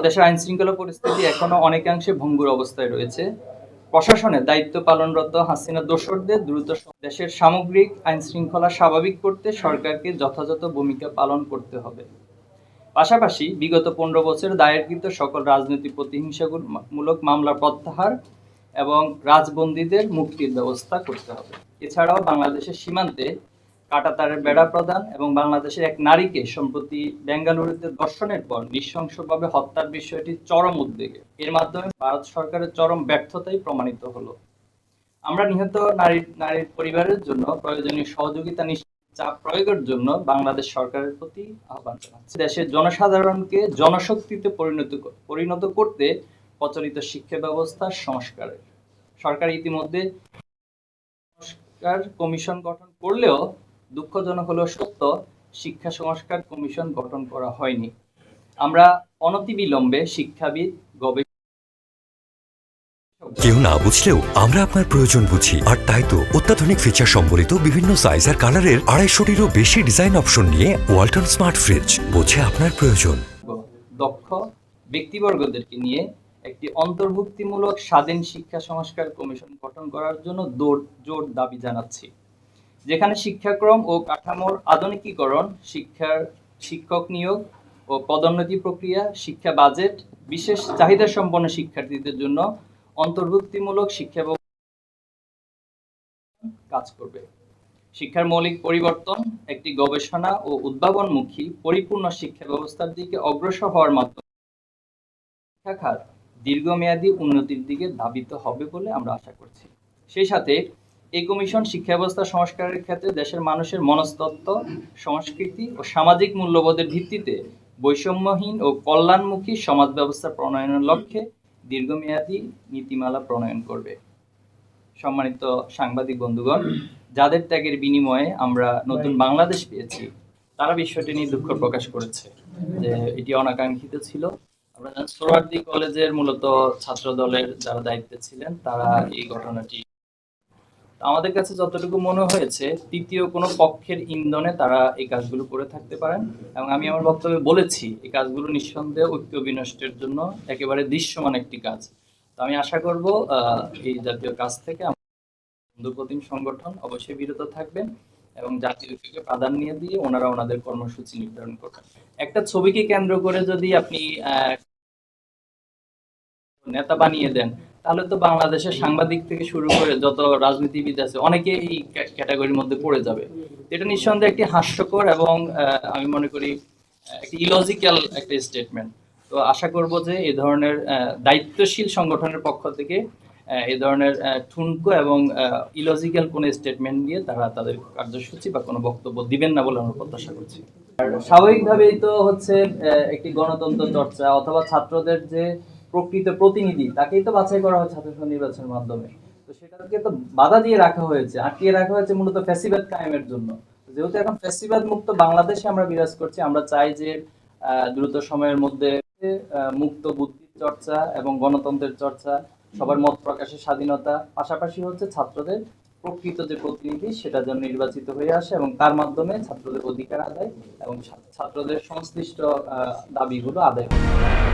দেশের আইন শৃঙ্খলা পরিস্থিতি এখনো অনেকাংশে ভঙ্গুর অবস্থায় রয়েছে। প্রশাসনে দায়িত্ব পালনরত হাসিনা দোসরদের দ্রুত দেশের সামগ্রিক আইন শৃঙ্খলা স্বাভাবিক করতে সরকারকে যথাযথ ভূমিকা পালন করতে হবে। পাশাপাশি বিগত 15 বছর দায়েরকৃত সকল রাজনৈতিক প্রতিহিংসামূলক মামলা প্রত্যাহার এবং রাজবন্দীদের মুক্তির ব্যবস্থা করতে হবে। এছাড়াও বাংলাদেশের সীমান্তে কাঁটাতারের বেড়া প্রদান এবং বাংলাদেশের এক নারীকে সম্প্রতি বেঙ্গালুরুতে ধর্ষণের পর নৃশংসভাবে হত্যার বিষয়টি চরম উদ্বেগে। এর মাধ্যমে ভারত সরকারের চরম ব্যর্থতাই প্রমাণিত হলো। আমরা নিহত নারীর পরিবারের জন্য প্রয়োজনীয় সহযোগিতা চাপ প্রয়োগের জন্য বাংলাদেশ সরকারের প্রতি আহ্বান জানাচ্ছি। দেশের জনসাধারণকে জনশক্তিতে পরিণত করতে প্রচলিত শিক্ষা ব্যবস্থার সংস্কারের সরকার ইতিমধ্যে সংস্কার কমিশন গঠন করলেও দুঃখজনক হলেও সত্য, শিক্ষা সংস্কার কমিশন গঠন করা হয়নি। আমরা অনতিবিলম্বে শিক্ষাবিদ, গবেষক, কেউ না বুঝলেও আমরা আপনার প্রয়োজন বুঝি, আর তাই তো অত্যাধুনিক ফিচার সম্বলিত বিভিন্ন সাইজ আর কালারের 250-টিরও বেশি ডিজাইন অপশন নিয়ে ওয়ালটন স্মার্ট ফ্রিজ বোঝে আপনার প্রয়োজন। দক্ষ ব্যক্তিবর্গদেরকে নিয়ে একটি অন্তর্ভুক্তিমূলক স্বাধীন শিক্ষা সংস্কার কমিশন গঠন করার জন্য জোর দাবি জানাচ্ছি, যেখানে শিক্ষাক্রম ও কাঠামোর আধুনিকীকরণ, শিক্ষক নিয়োগ ও পদোন্নতি প্রক্রিয়া, শিক্ষা বাজেট, বিশেষ চাহিদা সম্পন্ন শিক্ষার্থীদের জন্য অন্তর্ভুক্তিমূলক শিক্ষা কাজ করবে। শিক্ষার মৌলিক পরিবর্তন, একটি গবেষণা ও উদ্ভাবনমুখী পরিপূর্ণ শিক্ষা ব্যবস্থার দিকে অগ্রসর হওয়ার মাধ্যমে শিক্ষা খাত দীর্ঘমেয়াদী উন্নতির দিকে ধাবিত হবে বলে আমরা আশা করছি। সেই সাথে এই কমিশন শিক্ষা ব্যবস্থা সংস্কারের ক্ষেত্রে দেশের মানুষের মনস্তত্ত্ব, সংস্কৃতি ও সামাজিক মূল্যবোধের ভিত্তিতে বৈষম্যহীন ও কল্যাণমুখী সমাজ ব্যবস্থা প্রণয়নের লক্ষ্যে দীর্ঘমেয়াদী নীতিমালা প্রণয়ন করবে। সম্মানিত সাংবাদিক বন্ধুগণ, যাদের ত্যাগের বিনিময়ে আমরা নতুন বাংলাদেশ পেয়েছি, তারা বিষয়টি নিয়ে দুঃখ প্রকাশ করেছে যে এটি অনাকাঙ্ক্ষিত ছিল। আমরা জানি সোহরাওয়ার্দী কলেজের মূলত ছাত্র দলের যারা দায়িত্বে ছিলেন তারা এই ঘটনাটি, আমাদের কাছে যতটুকু মনে হয়েছে তৃতীয় কোনো পক্ষের ইন্ধনে তারা এই কাজগুলো করে থাকতে পারেন, এবং আমি আমার বক্তব্যে বলেছি এই কাজগুলো নিঃসন্দেহে ঐক্য বিনষ্টের জন্য একেবারে দৃশ্যমান একটি কাজ। তো আমি আশা করব এই জাতীয় কাজ থেকে বন্ধু প্রতিম সংগঠন অবশ্যই বিরত থাকবেন এবং জাতীয় ঐক্যকে প্রাধান্য দিয়ে ওনারা ওনাদের কর্মসূচি নির্ধারণ করবেন। একটা ছবিকে কেন্দ্র করে যদি আপনি নেতা বানিয়ে দেন, তাহলে তো বাংলাদেশের সাংবাদিক থেকে শুরু করে যত রাজনীতিবিদ আছে অনেকে এই ক্যাটাগরির মধ্যে পড়ে যাবে। এটা নিঃসন্দেহে একটি হাস্যকর এবং আমি মনে করি একটি ইলজিক্যাল একটা স্টেটমেন্ট। তো আশা করব যে এই ধরনের দায়িত্বশীল সংগঠনের পক্ষ থেকে এই ধরনের ঠুনকো এবং ইলজিক্যাল কোনো স্টেটমেন্ট দিয়ে তারা তাদের কার্যসূচি বা কোনো বক্তব্য দিবেন না বলে আমরা প্রত্যাশা করছি। আর স্বাভাবিকভাবেই তো হচ্ছে একটি গণতন্ত্র চর্চা অথবা ছাত্রদের যে প্রকৃত প্রতিনিধি তাকেই তো বাছাই করা হয় ছাত্র নির্বাচনের মাধ্যমে। তো সেটাকে তো বাধা দিয়ে রাখা হয়েছে, আটকিয়ে রাখা হয়েছে মূলত ফ্যাসিবাদ কায়েমের জন্য। যেহেতু এখন ফ্যাসিবাদ মুক্ত বাংলাদেশে আমরা বিরাজ করছি, আমরা চাই যে দ্রুত সময়ের মধ্যে মুক্ত বুদ্ধির চর্চা এবং গণতন্ত্রের চর্চা, সবার মত প্রকাশের স্বাধীনতা, পাশাপাশি হচ্ছে ছাত্রদের প্রকৃত যে প্রতিনিধি সেটা যেন নির্বাচিত হয়ে আসে এবং তার মাধ্যমে ছাত্রদের অধিকার আদায় এবং ছাত্রদের সংশ্লিষ্ট দাবিগুলো আদায় হয়।